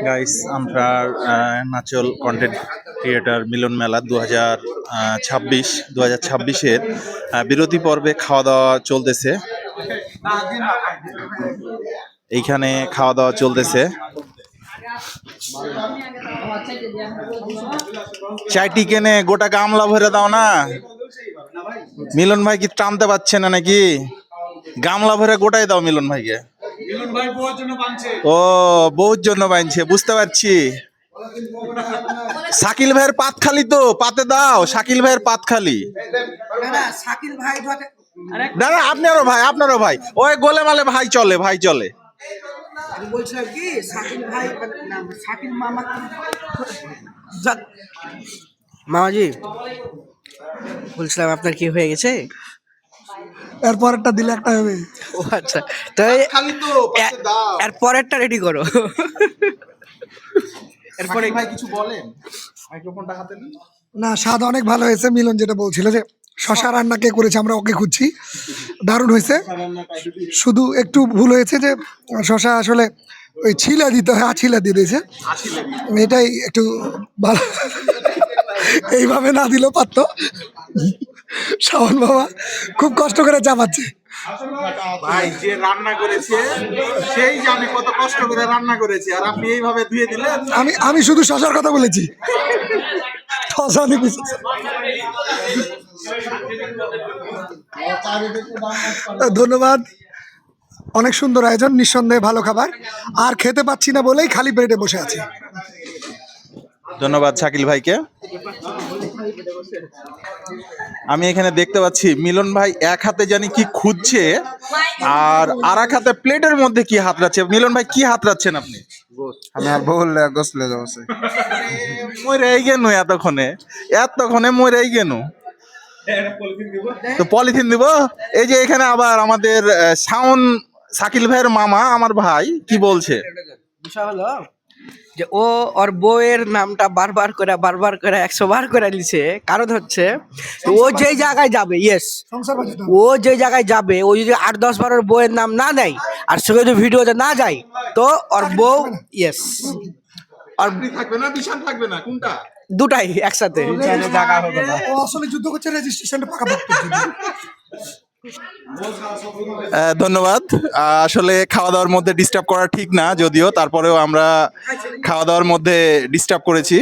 Guys আমরা নাচল content creator মিলন মেলা 2026-2026-এর বিরতি পর্বে খাওয়া দাওয়া চলতেছে। এইখানে খাওয়া দাওয়া চলতেছে। চাইটি কেনে গোটা গামলা ভরে দাও না। মিলন ভাই কি টানতে পারছে না নাকি? গামলা ভরে গোটাই দাও মিলন ভাইকে। ও বউর জন্য বানছে, বুঝতে পারছি। শাকিল ভাইয়ের পাত খালি তো, পাতে দাও। শাকিল ভাইয়ের পাত খালি। দাদা আপনারও ভাই ওই গোলে মালে ভাই চলে। বলছিলাম কি শাকিল ভাই শাকিল মামাজি বলছিলাম আপনার কি হয়ে গেছে? এরপরেরটা দিলে একটা হবে। ও আচ্ছা, তাই খালি তো পাতে দাও। এরপরেরটা রেডি করো। এরপরে ভাই কিছু বলেন, মাইক্রোফোনটা হাতে নিন। না, স্বাদ অনেক ভালো হয়েছে। মিলন যেটা বলছিল যে শশা রান্না কে করেছে, আমরা ওকে খুঁজছি। দারুণ হয়েছে, শুধু একটু ভুল হয়েছে যে শশা আসলে ওই ছিলা দিতে হয়, ছিলা দিয়ে দিয়েছে, এটাই একটু ভালো। এইভাবে না দিলেও পারতো। শাওন বাবা খুব কষ্ট করে চাপাচ্ছে। ভাই যে রান্না করেছে সেই জানে কত কষ্ট করে রান্না করেছে, আর আপনি এইভাবে ধুয়ে দিলেন। আমি শুধু শশার কথা বলেছি। ধন্যবাদ, অনেক সুন্দর আয়োজন, নিঃসন্দেহে ভালো খাবার। আর খেতে পাচ্ছি না বলেই খালি পেটে বসে আছি। ধন্যবাদ শাকিল ভাইকে। আমি এখানে দেখতে পাচ্ছি মিলন ভাই এক হাতে জানি কি খুঁজছে, আর এক হাতে প্লেটের মধ্যে কি হাত রাখছে। মিলন ভাই কি হাত রাখছেন আপনি? আমার বললে গোসলে যাচ্ছে মরেই গেল এতক্ষণে মরেই গেল। তো পলিথিন দিব। এই যে এখানে আবার আমাদের শাকিল ভাইয়ের মামা আমার ভাই কি বলছে, বিষয় হলো যে ও ওর বউয়ের নামটা বারবার করে 100 বার করে লিছে। কারণ হচ্ছে ও যে জায়গায় যাবে, ও যে জায়গায় যাবে, ও যদি 8-10 বার ওর বউয়ের নাম না দেয় আর সঙ্গে যদি ভিডিওতে না যায়, তো ওর বউ আর থাকবে না বিশাল থাকবে না, কোনটা দুটাই একসাথে জায়গা হবে না। ও আসলে যুদ্ধ করছে, রেজিস্ট্রেশনটা পাকাপোক্ত। ধন্যবাদ। আসলে খাওয়া দাওয়ার মধ্যে ডিস্টার্ব করা ঠিক না, যদিও তারপরেও আমরা খাওয়া দাওয়ার মধ্যে ডিস্টার্ব করেছি।